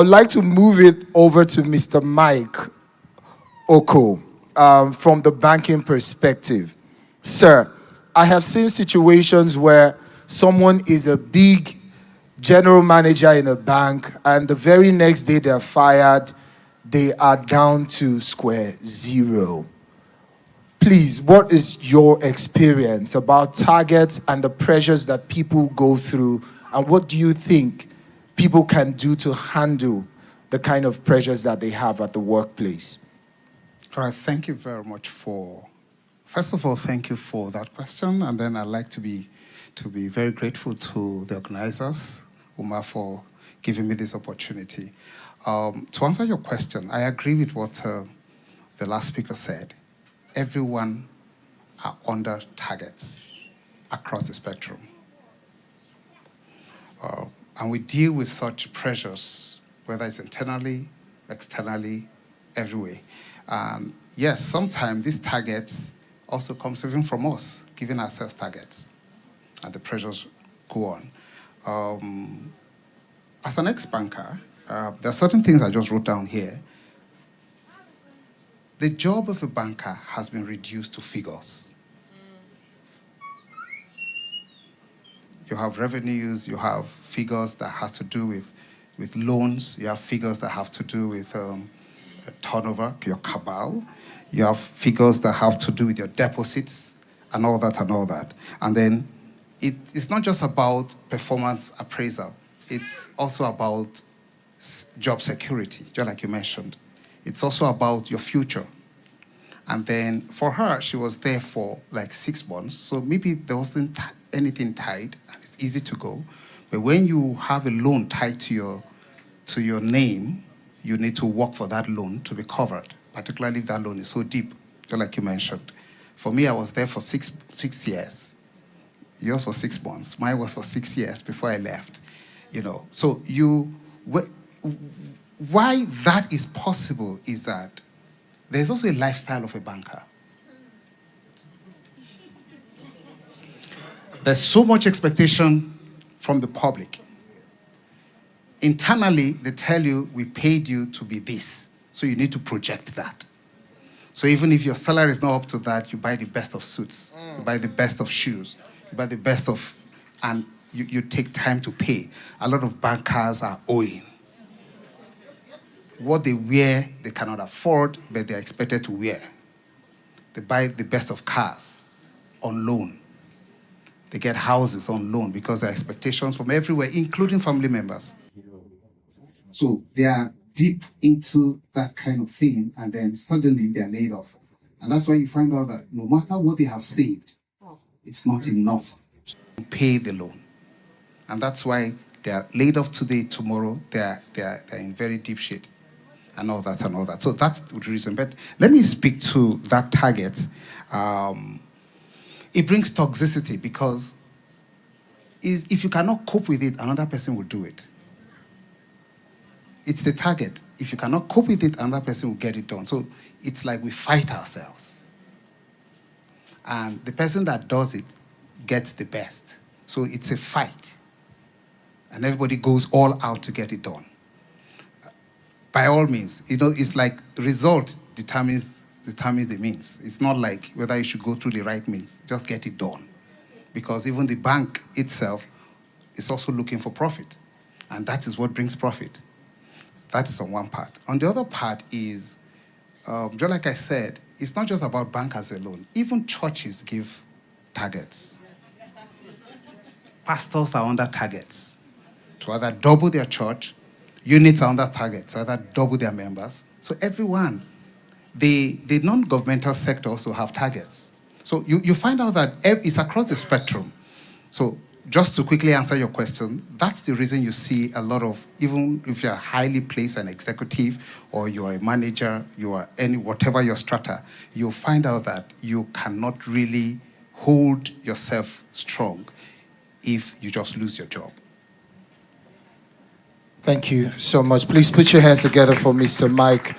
I'd like to move it over to Mr. Mike Oko from the banking perspective. Sir, I have seen situations where someone is a big general manager in a bank and the very next day they're fired, they are down to square zero. Please, what is your experience about targets and the pressures that people go through, and what do you think people can do to handle the kind of pressures that they have at the workplace? All right, thank you very much first of all, thank you for that question, and then I'd like to be very grateful to the organizers, Uma, for giving me this opportunity. To answer your question, I agree with what the last speaker said. Everyone are under targets across the spectrum. And we deal with such pressures, whether it's internally, externally, everywhere. Yes, sometimes these targets also comes even from us, giving ourselves targets, and the pressures go on. As an ex-banker, there are certain things I just wrote down here. The job of a banker has been reduced to figures. You have revenues, you have figures that have to do with loans, you have figures that have to do with turnover, your cabal, you have figures that have to do with your deposits, and all that and all that. And then it's not just about performance appraisal, it's also about job security, just like you mentioned. It's also about your future. And then for her, she was there for like 6 months, so maybe there wasn't anything tied, and it's easy to go. But when you have a loan tied to your name, you need to work for that loan to be covered, particularly if that loan is so deep, just like you mentioned. For me, I was there for six years. Yours was 6 months. Mine was for 6 years before I left. So why that is possible is that there's also a lifestyle of a banker. There's so much expectation from the public. Internally, they tell you, we paid you to be this, so you need to project that. So even if your salary is not up to that, you buy the best of suits, you buy the best of shoes, you buy the best of, and you take time to pay. A lot of bankers are owing. What they wear, they cannot afford, but they're expected to wear. They buy the best of cars on loan. They get houses on loan because there are expectations from everywhere, including family members. So they are deep into that kind of thing, and then suddenly they're laid off. And that's why you find out that no matter what they have saved, it's not enough to pay the loan. And that's why they are laid off today, tomorrow, they're in very deep shit. And all that and all that. So that's the reason. But let me speak to that target. It brings toxicity because if you cannot cope with it, another person will do it. It's the target. If you cannot cope with it, another person will get it done. So it's like we fight ourselves. And the person that does it gets the best. So it's a fight. And everybody goes all out to get it done. By all means, it's like the result determines the means. It's not like whether you should go through the right means. Just get it done. Because even the bank itself is also looking for profit. And that is what brings profit. That is on one part. On the other part is, just like I said, it's not just about bankers alone. Even churches give targets. Pastors are under targets to either double their church. Units are under target, to either double their members. So everyone, the non-governmental sector also have targets. So you find out that it's across the spectrum. So just to quickly answer your question, that's the reason you see a lot of, even if you're highly placed an executive or you are a manager, you are whatever your strata, you'll find out that you cannot really hold yourself strong if you just lose your job. Thank you so much. Please put your hands together for Mr. Mike